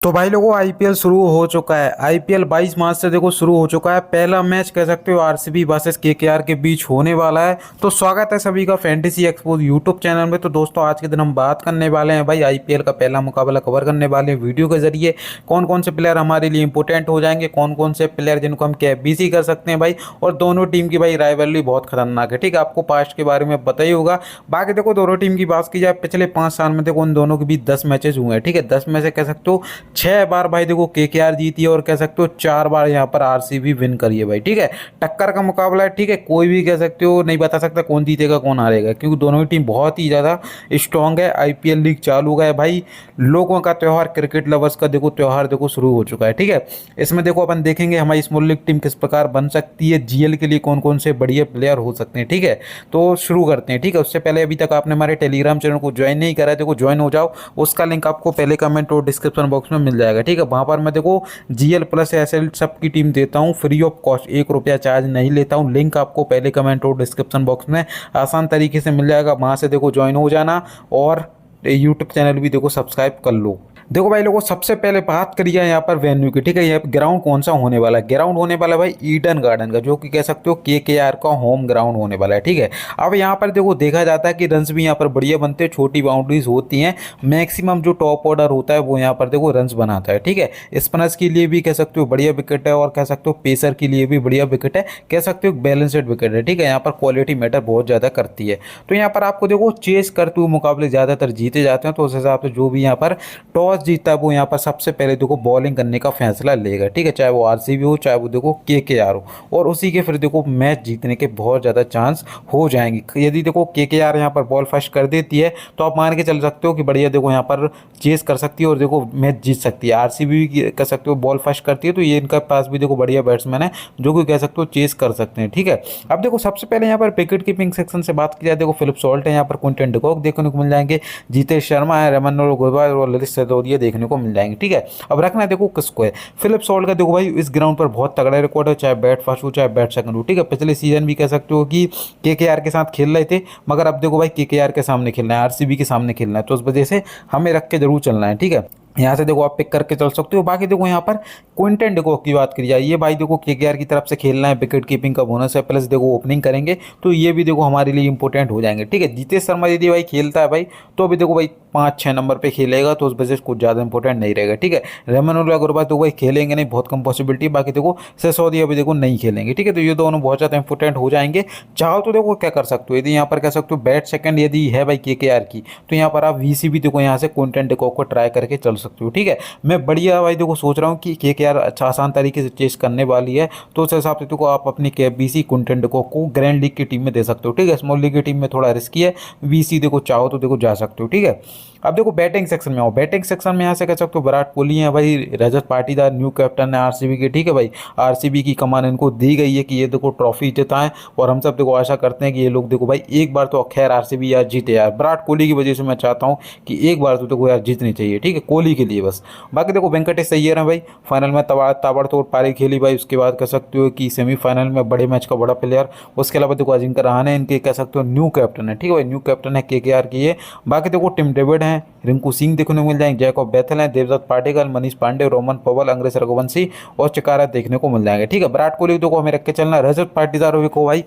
तो भाई लोगों आईपीएल शुरू हो चुका है। आईपीएल 22 मार्च से देखो शुरू हो चुका है। पहला मैच कह सकते हो आरसीबी वर्सेस केकेआर के बीच होने वाला है। तो स्वागत है सभी का फैंटेसी एक्सपोज यूट्यूब चैनल में। तो दोस्तों आज के दिन हम बात करने वाले हैं भाई आईपीएल का पहला मुकाबला कवर करने वाले हैं वीडियो के जरिए। कौन कौन से प्लेयर हमारे लिए इंपॉर्टेंट हो जाएंगे, कौन कौन से प्लेयर जिनको हम कैपबीसी कर सकते हैं भाई। और दोनों टीम की भाई राइवलरी बहुत खतरनाक है। ठीक है, आपको पास्ट के बारे में पता ही होगा। बाकी देखो दोनों टीम की बात की जाए पिछले 5 साल में देखो उन दोनों के बीच 10 मैचेस हुए हैं। ठीक है, 10 में से कह सकते हो 6 बार भाई देखो केकेआर जीती है और कह सकते हो 4 बार यहाँ पर आरसीबी विन करी है भाई। ठीक है, टक्कर का मुकाबला है। ठीक है, कोई भी कह सकते हो नहीं बता सकता कौन जीतेगा कौन हारेगा, क्योंकि दोनों ही टीम बहुत ही ज़्यादा स्ट्रांग है। आईपीएल लीग चालू है भाई, लोगों का त्यौहार, क्रिकेट लवर्स का देखो त्यौहार देखो शुरू हो चुका है। ठीक है, इसमें देखो अपन देखेंगे हमारी स्मॉल लीग टीम किस प्रकार बन सकती है, जीएल के लिए कौन कौन से बढ़िया प्लेयर हो सकते हैं। ठीक है, तो शुरू करते हैं। ठीक है, उससे पहले अभी तक आपने हमारे टेलीग्राम चैनल को ज्वाइन नहीं करा है, देखो ज्वाइन हो जाओ। उसका लिंक आपको पहले कमेंट और डिस्क्रिप्शन बॉक्स में मिल जाएगा। ठीक है, वहाँ पर मैं देखो जीएल प्लस एसएल सब की टीम देता हूँ फ्री ऑफ कॉस्ट, 1 रुपया चार्ज नहीं लेता हूँ। लिंक आपको पहले कमेंट और डिस्क्रिप्शन बॉक्स में आसान तरीके से मिल जाएगा, वहाँ से देखो ज्वाइन हो जाना और यूट्यूब चैनल भी देखो सब्सक्राइब कर लो। देखो भाई लोगों सबसे पहले बात करिए यहाँ पर वेन्यू की। ठीक है, यहाँ ग्राउंड कौन सा होने वाला है, ग्राउंड होने वाला है भाई ईडन गार्डन का, जो कि कह सकते हो केकेआर का होम ग्राउंड होने वाला है। ठीक है, अब यहाँ पर देखो देखा जाता है कि रन्स भी यहाँ पर बढ़िया बनते हैं, छोटी बाउंड्रीज होती हैं। मैक्सिमम जो टॉप ऑर्डर होता है वो यहाँ पर देखो रन्स बनाता है। ठीक है, स्पिनर्स के लिए भी कह सकते हो बढ़िया विकेट है और कह सकते हो पेसर के लिए भी बढ़िया विकेट है, कह सकते हो बैलेंसड विकेट है। ठीक है, यहाँ पर क्वालिटी मैटर बहुत ज़्यादा करती है। तो यहाँ पर आपको देखो चेस करते हुए मुकाबले ज़्यादातर जीते जाते हैं, तो उस हिसाब से जो भी यहाँ पर टॉस जीतता है वो यहाँ पर सबसे पहले देखो बॉलिंग करने का फैसला लेगा। ठीक है, चाहे वो आरसीबी हो चाहे वो देखो केकेआर हो, और उसी के फिर देखो मैच जीतने के बहुत ज़्यादा चांस हो जाएंगे। यदि देखो केकेआर यहाँ पर बॉल फर्स्ट कर देती है तो आप मान के चल सकते हो कि बढ़िया देखो यहाँ पर चेस कर सकती है और देखो मैच जीत सकती है। आरसीबी भी कह सकते हो बॉल फर्स्ट करती है, तो ये इनका पास भी देखो बढ़िया बैट्समैन है जो कि कह सकते हो चेस कर सकते हैं। ठीक है, अब देखो सबसे पहले यहाँ पर विकेट कीपिंग सेक्शन से बात की जाए, देखो फिलिप सॉल्ट है यहाँ पर, क्विंटन डिकॉक देखने को मिल जाएंगे, जीतेश शर्मा है, रमन गुरबाज और ललित सैदोदिया देखने को मिल जाएंगे। ठीक है, अब रखना देखो किसको है, फिलिप सॉल्ट का देखो भाई इस ग्राउंड पर बहुत तगड़ा रिकॉर्ड है, चाहे बैट फर्स्ट हो चाहे बैट सेकंड हो। ठीक है, पिछले सीजन भी कह सकते हो कि केकेआर के साथ खेल रहे थे, मगर अब देखो भाई केकेआर के सामने खेलना है, आरसीबी के सामने खेलना है, तो उस वजह से हमें रख के जरूर चलना है। ठीक है, यहाँ से देखो आप पिक करके चल सकते हो। बाकी देखो यहाँ पर क्विंटन डिकॉक की बात करी जाए, ये भाई देखो केकेआर की तरफ से खेलना है, विकेट कीपिंग का बोनस है, प्लस देखो ओपनिंग करेंगे तो ये भी देखो हमारे लिए इंपॉर्टेंट हो जाएंगे। ठीक है, जीतेश शर्मा यदि भाई खेलता है भाई तो अभी देखो भाई 5-6 नंबर पे खेलेगा, तो उस वजह से कुछ ज़्यादा इंपॉर्टेंट नहीं रहेगा। ठीक है, रेमन गुरबाज तो भाई खेलेंगे नहीं, बहुत कम पॉसिबिलिटी। बाकी देखो सिसोदिया अभी देखो नहीं खेलेंगे। ठीक है, तो ये दोनों बहुत ज़्यादा इंपॉर्टेंट हो जाएंगे। चाहो तो देखो क्या कर सकते हो, यदि यहाँ पर कह सकते हो बैट सेकंड यदि है भाई केकेआर की, तो यहाँ पर आप वीसी भी देखो यहाँ से क्विंटन डिकॉक को ट्राई करके चल सकते हो। ठीक है, मैं बढ़िया भाई देखो सोच रहा हूँ कि केकेआर अच्छा आसान तरीके से चेस करने वाली है, तो उस हिसाब से देखो आप अपनी कैपबीसी क्विंटन डिकॉक को ग्रैंड लीग की टीम में दे सकते हो। ठीक है, स्मॉल लीग की टीम में थोड़ा रिस्की है, वीसी देखो चाहो तो देखो जा सकते हो। ठीक है, अब देखो बैटिंग सेक्शन में आओ। बैटिंग सेक्शन में यहाँ से कह सकते हो विराट कोहली है भाई, रजत पाटीदार न्यू कैप्टन है आरसीबी के। ठीक है भाई, आरसीबी की कमान इनको दी गई है कि ये देखो ट्रॉफी जिताएं, और हम सब देखो आशा करते हैं कि ये लोग देखो भाई एक बार तो खैर आरसीबी यार जीते यार, विराट कोहली की वजह से मैं चाहता हूँ कि एक बार तो देखो यार जीतनी चाहिए। ठीक है, कोहली के लिए बस। बाकी देखो वेंकटेश अय्यर है भाई, फाइनल में ताबड़तोड़ पारी खेली भाई, उसके बाद कह सकते हो कि सेमीफाइनल में बड़े मैच का बड़ा प्लेयर। उसके अलावा देखो अजिंक्य रहाणे इनके कह सकते हो न्यू कैप्टन है। ठीक है भाई, न्यू कैप्टन है केकेआर की ये। बाकी देखो टिम डेविड हैं, रिंकू सिंह देखने को मिल जाएंगे, जैकब बैथल हैं, देवदत्त पाटिकल, मनीष पांडे, रोमन पवल, अंग्रेज रघुवंशी और चिकारा देखने को मिल जाएंगे। ठीक है, विराट कोहली को हमें रख के चलना, रजत पाटीदार को भाई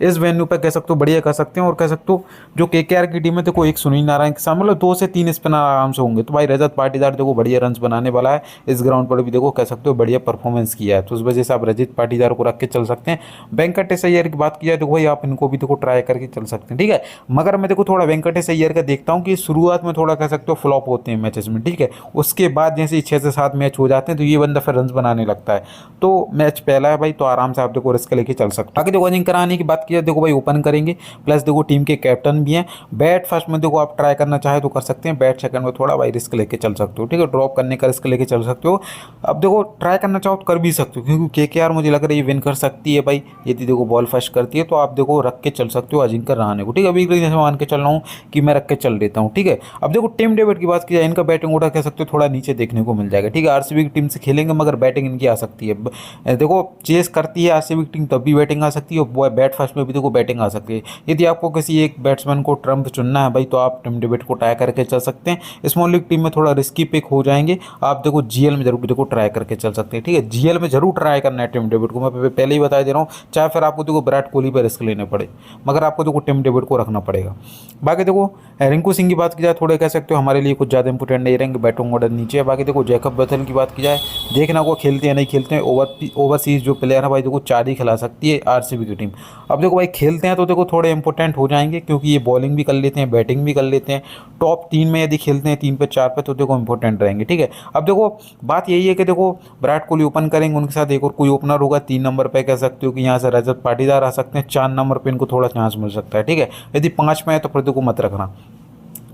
इस वेन्यू पर कह सकते हो बढ़िया कर सकते हैं। और कह सकते हो जो केकेआर की टीम है देखो एक सुनील नारायण के सामने मतलब 2 से 3 स्पिनर आराम से होंगे, तो भाई रजत पाटीदार देखो बढ़िया रन्स बनाने वाला है, इस ग्राउंड पर भी देखो कह सकते हो बढ़िया परफॉर्मेंस किया है, तो उस वजह से आप रजत पाटीदार को रख के चल सकते हैं। वेंकटेश अय्यर की बात की जाए देखो भाई आप इनको भी देखो ट्राई करके चल सकते हैं। ठीक है, मगर मैं देखो थोड़ा वेंकटेश अय्यर का देखता हूँ कि शुरुआत में थोड़ा कह सकते हो फ्लॉप होते हैं मैचेस में। ठीक है, उसके बाद जैसे 6 से 7 मैच हो जाते हैं तो ये बंदा फिर रन बनाने लगता है, तो मैच पहला है भाई तो आराम से आप देखो रिस्क लेके चल सकते हो। बाकी देखो अजिंक्य रहाणे की बात की जाए देखो भाई ओपन करेंगे, प्लस देखो टीम के कैप्टन भी हैं। बैट फर्स्ट में देखो आप ट्राई करना चाहे तो कर सकते हैं, बैट सेकंड में थोड़ा भाई रिस्क लेके चल सकते हो। ठीक है, ड्रॉप करने का रिस्क लेके चल सकते हो। अब देखो ट्राई करना चाहो तो कर भी सकते हो, क्योंकि केकेआर मुझे लग रहा है ये विन कर सकती है भाई, यदि देखो बॉल फर्स्ट करती है तो आप देखो रख के चल सकते हो अजिंक्य रहाणे को। ठीक है, अभी जैसे मान के चल रहा हूँ कि मैं रख के चल देता हूँ। ठीक है, अब देखो टिम डेविड की बात की जाए, इनका बैटिंग ऑर्डर कह सकते हो थोड़ा नीचे देखने को मिल जाएगा। ठीक है, आरसीबी की टीम से खेलेंगे मगर बैटिंग इनकी आ सकती है, देखो चेस करती है आरसीबी की टीम तब भी बैटिंग आ सकती है, और बैट फर्स्ट में भी देखो बैटिंग आ सकती है। यदि आपको किसी एक बैट्समैन को ट्रम्प चुनना है भाई तो आप टिम डेविड को ट्राई करके चल सकते हैं। स्मॉल लीग टीम में थोड़ा रिस्की पिक हो जाएंगे, आप देखो जीएल में जरूर देखो ट्राई करके चल सकते हैं। ठीक है, जीएल में जरूर ट्राई करना है टिम डेविड को, मैं पहले ही बता दे रहा हूँ, चाहे फिर आपको देखो विराट कोहली पर रिस्क लेने पड़े, मगर आपको देखो टिम डेविड को रखना पड़ेगा। बाकी देखो रिंकू सिंह की बात की जाए, थोड़े कह सकते हो हमारे लिए कुछ ज़्यादा इंपॉर्टेंट नहीं रहेंगे, बैटिंग ऑर्डर नीचे है। बाकी देखो जैकब बैथल की बात की जाए, देखना को खेलते हैं नहीं खेलते हैं, ओवरसीज जो प्लेयर है भाई देखो 4 ही खिला सकती है आरसीबी की टीम। अब देखो भाई खेलते हैं तो देखो थोड़े इंपॉर्टेंट हो जाएंगे, क्योंकि ये बॉलिंग भी कर लेते हैं बैटिंग भी कर लेते हैं। टॉप 3 में यदि खेलते हैं 3 पे 4 पे तो देखो इंपॉर्टेंट रहेंगे। ठीक है, अब देखो बात यही है कि देखो विराट कोहली ओपन करेंगे, उनके साथ एक और कोई ओपनर होगा। 3 नंबर पे कह सकते हो कि यहाँ से रजत पाटीदार आ सकते हैं, 4 नंबर पे इनको थोड़ा चांस मिल सकता है। ठीक है, यदि 5 में है तो फिर देखो मत रखना।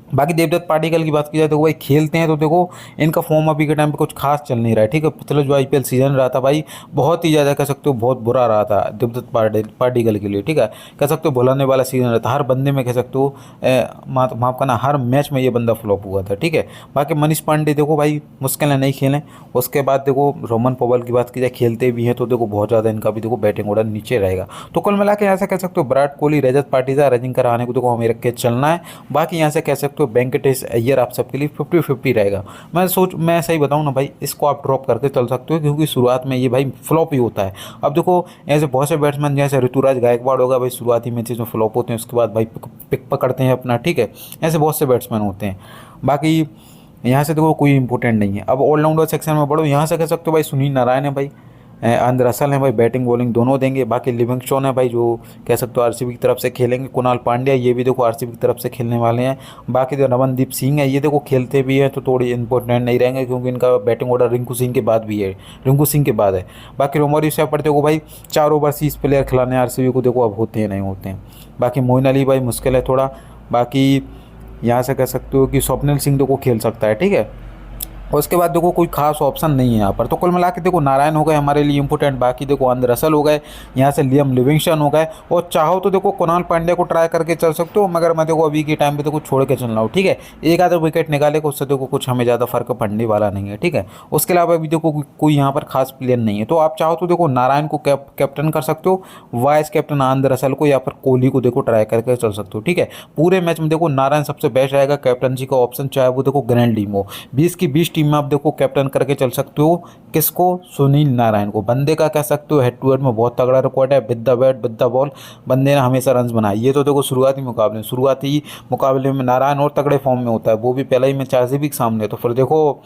बाकी देवदत्त पाटिकल की बात की जाए तो भाई खेलते हैं तो देखो इनका फॉर्म अभी के टाइम पे कुछ खास चल नहीं रहा है। ठीक है, पिछले जो आईपीएल सीजन रहा था भाई बहुत ही ज़्यादा कह सकते हो बहुत बुरा रहा था देवदत्त पाटिकल के लिए। ठीक है, कह सकते हो भुलाने वाला सीजन रहा था, हर बंदे में कह सकते हो माफ करना हर मैच में ये बंदा फ्लॉप हुआ था। ठीक है, बाकी मनीष पांडे देखो भाई मुश्किल है नहीं खेलें। उसके बाद देखो रोमन पॉवल की बात की जाए, खेलते भी हैं तो देखो बहुत ज़्यादा इनका भी देखो बैटिंग ऑर्डर नीचे रहेगा। तो कुल मिला के यहाँ से कह सकते हो विराट कोहली, रजत पाटीदार, अजिंक्य रहाणे को देखो हमें रख के चलना है। बाकी यहाँ से कह सकते हो वेंकटेश अय्यर आप सबके लिए 50-50 रहेगा। मैं सही बताऊँ ना भाई, इसको आप ड्रॉप करके चल सकते हो, क्योंकि शुरुआत में ये भाई फ्लॉप ही होता है। अब देखो ऐसे बहुत से बैट्समैन जैसे ऋतुराज गायकवाड़ होगा भाई, शुरुआती मैचेस में फ्लॉप होते हैं, उसके बाद भाई पिक पकड़ते हैं अपना। ठीक है, ऐसे बहुत से बैट्समैन होते हैं। बाकी यहाँ से देखो कोई इंपॉर्टेंट नहीं है। अब ऑलराउंडर सेक्शन में बढ़ो, यहाँ से कह सकते हो भाई सुनील नारायण है भाई, आंद्रे रसल है भाई, बैटिंग बॉलिंग दोनों देंगे। बाकी लिविंगस्टोन है भाई जो कह सकते हो आरसीबी की तरफ से खेलेंगे। कुणाल पांड्या ये भी देखो आरसीबी की तरफ से खेलने वाले हैं। बाकी जो रमनदीप सिंह है ये देखो खेलते भी हैं तो थोड़ी इंपॉर्टेंट नहीं रहेंगे, क्योंकि इनका बैटिंग ऑर्डर रिंकू सिंह के बाद भी है, रिंकू सिंह के बाद है। बाकी रोमरी से पड़ते हो भाई 4 ओवरसीज प्लेयर खिलाने आरसीबी को देखो अब होते हैं नहीं होते हैं। बाकी मोइन अली भाई मुश्किल है थोड़ा। बाकी यहाँ से कह सकते हो कि स्वप्निल सिंह देखो खेल सकता है। ठीक है, और उसके बाद देखो कोई खास ऑप्शन नहीं है यहाँ पर। तो कुल मिला के देखो नारायण हो गए हमारे लिए इंपॉर्टेंट, बाकी देखो आंद्रे रसल हो गए, यहाँ से लियम लिविंगस्टन हो गए, और चाहो तो देखो कुणाल पांड्या को ट्राई करके चल सकते हो, मगर मैं देखो अभी के टाइम पे देखो छोड़ के चल रहा हूँ। ठीक है, एक आधा विकेट निकाले को उससे देखो कुछ हमें ज़्यादा फर्क पड़ने वाला नहीं है। ठीक है, उसके अलावा अभी देखो कोई यहाँ पर खास प्लेयर नहीं है। तो आप चाहो तो देखो नारायण को कैप्टन कर सकते हो, वाइस कैप्टन आंद्रे रसल को या फिर कोहली को देखो ट्राई करके चल सकते हो। ठीक है, पूरे मैच में देखो नारायण सबसे बेस्ट रहेगा कैप्टनसी का ऑप्शन, चाहे वो देखो ग्रैंड टीम हो। 20 की 20 टीम में आप देखो कैप्टन करके चल सकते हो किसको, सुनील नारायण को। बंदे का कह सकते हो हेड टू हेड में बहुत तगड़ा रिकॉर्ड है, with the bat with the ball बंदे ने हमेशा रन बनाए। ये तो देखो शुरुआती मुकाबले में नारायण और तगड़े फॉर्म में होता है, वो भी पहले ही में आरसीबी के सामने, तो फिर देखो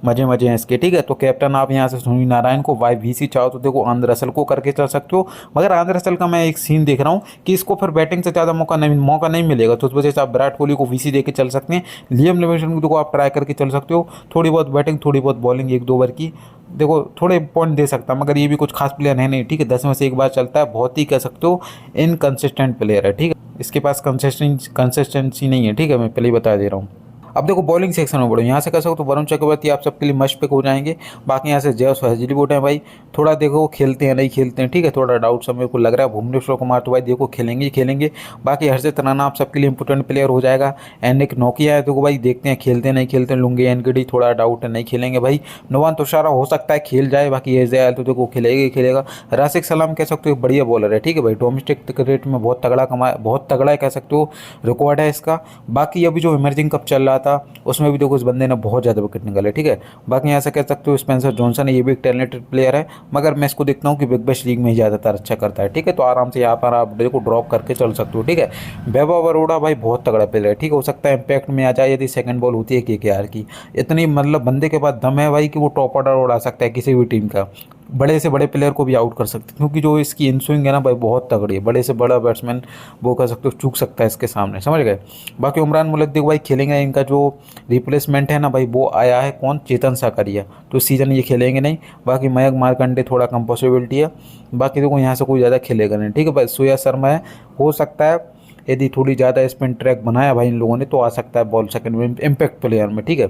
मजे मजे हैं इसके। ठीक है, तो कैप्टन आप यहाँ से सुनील नारायण को, वाई वीसी चाहो तो देखो आंद्रे रसल को करके चल सकते हो। मगर आंद्रे रसल का मैं एक सीन देख रहा हूँ कि इसको फिर बैटिंग से ज़्यादा मौका नहीं मिलेगा, तो उस वजह से आप विराट कोहली को वीसी दे के चल सकते हैं। लियम लिविंगस्टन को आप ट्राई करके चल सकते हो, थोड़ी बहुत बैटिंग थोड़ी बहुत बॉलिंग 1-2 ओवर की देखो थोड़े पॉइंट दे सकता है, मगर ये भी कुछ खास प्लेयर है नहीं। ठीक है, 10 में से एक बार चलता है, बहुत ही कह सकते हो इनकंसिस्टेंट प्लेयर है। ठीक है, इसके पास कंसिस्टेंसी नहीं है। ठीक है, मैं पहले ही बता दे रहा हूँ। अब देखो बॉलिंग सेक्शन में बढ़ो, यहाँ से कह सकते हो तो वरुण चक्रवर्ती आप सबके लिए मस्ट पिक हो जाएंगे। बाकी यहाँ से जयस हजलीवुड है भाई, थोड़ा देखो खेलते हैं नहीं खेलते हैं। ठीक है, थोड़ा डाउट सब मेरे को लग रहा है। भुवनेश्वर कुमार तो भाई देखो खेलेंगे ही खेलेंगे। बाकी हर्षित राणा आप सबके लिए इंपॉर्टेंट प्लेयर हो जाएगा। एनिक नोकिया है देखो भाई देखते हैं खेलते हैं नहीं खेलते हैं। लुंगे एनगडी थोड़ा डाउट है नहीं खेलेंगे भाई। नुवान तुषारा हो सकता है खेल जाए, बाकी एजाइल तो देखो खेलेगा ही खेलेगा। राशिक सलाम कह सकते हो बढ़िया बॉलर है। ठीक है भाई, डोमेस्टिक क्रिकेट में बहुत तगड़ा है कह सकते हो, रिकॉर्ड है इसका। बाकी अभी जो इमर्जिंग कप चल रहा था उसमें भी देखो इस बंदे ने बहुत ज़्यादा विकेट निकाले। ठीक है, बाकी यहाँ से कह सकते हो स्पेंसर जॉनसन है, ये भी एक टैलेंटेड प्लेयर है, मगर मैं इसको देखता हूँ कि बिग बैश लीग में ही ज़्यादातर अच्छा करता है। ठीक है, तो आराम से यहाँ पर आप देखो ड्रॉप करके चल सकते हो। ठीक है, वैभव अरोड़ा भाई बहुत तगड़ा प्लेयर है। ठीक है, हो सकता है इम्पैक्ट में आ जाए यदि सेकंड बॉल होती है केकेआर की। इतनी मतलब बंदे के पास दम है भाई कि वो टॉप ऑर्डर उड़ा सकता है किसी भी टीम का, बड़े से बड़े प्लेयर को भी आउट कर सकते हैं, क्योंकि जो इसकी इनस्विंग है ना भाई बहुत तगड़ी है। बड़े से बड़ा बैट्समैन वो कह सकते हो चूक सकता है इसके सामने, समझ गए। बाकी उमरान मलिक देखो भाई खेलेंगे, इनका जो रिप्लेसमेंट है ना भाई वो आया है कौन, चेतन साकरिया, तो सीजन ये खेलेंगे नहीं। बाकी मयंक मार्कंडे थोड़ा कम पॉसिबिलिटी है। बाकी देखो यहाँ से कोई ज़्यादा खेलेगा नहीं। ठीक है भाई, सूर्या शर्मा है, हो सकता है यदि थोड़ी ज़्यादा स्पिन ट्रैक बनाया भाई इन लोगों ने तो आ सकता है बॉल सेकंड में इम्पैक्ट प्लेयर में। ठीक है,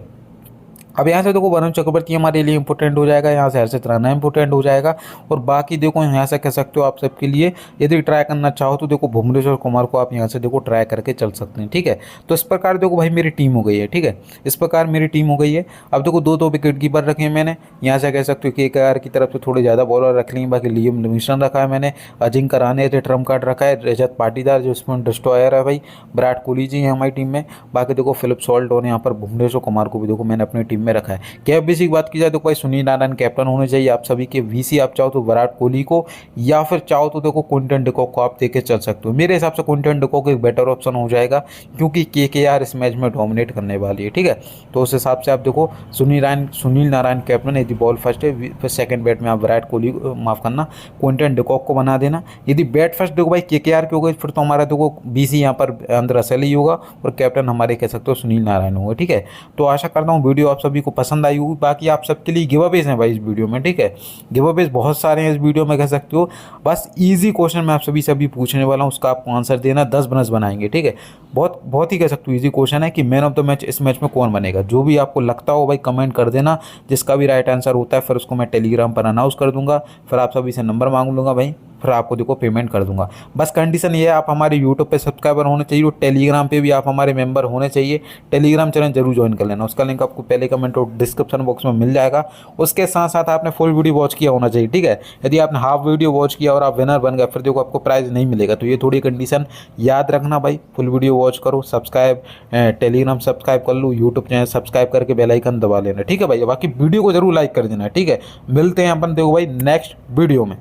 अब यहाँ से देखो वरुण चक्रवर्ती हमारे लिए इंपॉर्टेंट हो जाएगा, यहाँ से हर्षित राणा इंपॉर्टेंट हो जाएगा। और बाकी देखो यहाँ से कह सकते हो आप सबके लिए यदि ट्राई करना चाहो तो देखो भुवनेश्वर कुमार को आप यहाँ से देखो ट्राई करके चल सकते हैं, ठीक है। तो इस प्रकार देखो भाई मेरी टीम हो गई है, ठीक है, इस प्रकार मेरी टीम हो गई है। अब देखो दो दो विकेट कीपर रखे हैं मैंने, यहाँ से कह सकते हो KKR की तरफ से थोड़े ज़्यादा बॉलर रख लिए, बाकी लियम लिविंगस्टन रखा है मैंने, अजिंक्य रहाणे ट्रम्प कार्ड रखा है, रजत पाटीदार जो इसमें डिस्ट्रॉयर है भाई, विराट कोहली जी हैं हमारी टीम में। बाकी देखो फिलिप सॉल्ट और यहाँ पर भुवनेश्वर कुमार को भी देखो मैंने अपनी टीम में रखा है। कैप्टनसी की बात की जाए तो भाई सुनील नारायण कैप्टन होने चाहिए आप सभी के। VC आप चाहो तो विराट कोहली को, या फिर चाहो तो देखो क्विंटन डिकॉक को आप देके चल सकते हो। मेरे हिसाब से क्विंटन डिकॉक एक बेटर ऑप्शन हो जाएगा, क्योंकि KKR इस मैच में डोमिनेट करने वाली है, ठीक है। तो उस हिसाब से आप देखो सुनील नारायण कैप्टन, यदि बॉल फर्स्ट है, फिर सेकंड बैट में आप विराट कोहली, माफ करना, क्विंटन डिकॉक को बना देना। यदि बैट फर्स्ट देखो भाई KKR के हो गए, फिर तो हमारा देखो VC यहाँ पर अंदर रसेल ही होगा और कैप्टन हमारे कह सकते हो सुनील नारायण होगा, ठीक है। तो आशा करता हूँ वीडियो आप सभी को पसंद आई होगी। बाकी आप सबके लिए गिव अवेज हैं भाई इस वीडियो में, ठीक है, गिव अवेज बहुत सारे हैं इस वीडियो में कह सकते हो। बस इजी क्वेश्चन मैं आप सभी पूछने वाला हूँ, उसका आपको आंसर देना, 10 बनस बनाएंगे, ठीक है। बहुत बहुत ही कह सकते हो इजी क्वेश्चन है कि मैन ऑफ द मैच इस मैच में कौन बनेगा। जो भी आपको लगता हो भाई कमेंट कर देना, जिसका भी राइट आंसर होता है फिर उसको मैं टेलीग्राम पर अनाउंस कर दूंगा, फिर आप सभी से नंबर मांग लूँगा भाई, फिर आपको देखो पेमेंट कर दूंगा। बस कंडीशन ये है आप हमारे यूट्यूब पे सब्सक्राइबर होने चाहिए और टेलीग्राम पे भी आप हमारे मेंबर होने चाहिए। टेलीग्राम चैनल जरूर ज्वाइन कर लेना, उसका लिंक आपको पहले कमेंट और डिस्क्रिप्शन बॉक्स में मिल जाएगा। उसके साथ साथ आपने फुल वीडियो वॉच किया होना चाहिए, ठीक है। यदि आपने हाफ वीडियो वॉच किया और आप विनर बन गए, फिर देखो आपको प्राइज़ नहीं मिलेगा। तो ये थोड़ी कंडीशन याद रखना भाई, फुल वीडियो वॉच करो, सब्सक्राइब, टेलीग्राम सब्सक्राइब कर लो, यूट्यूब चैनल सब्सक्राइब करके बेल आइकन दबा लेना, ठीक है भाई। बाकी वीडियो को जरूर लाइक कर देना, ठीक है। मिलते हैं अपन देखो भाई नेक्स्ट वीडियो में।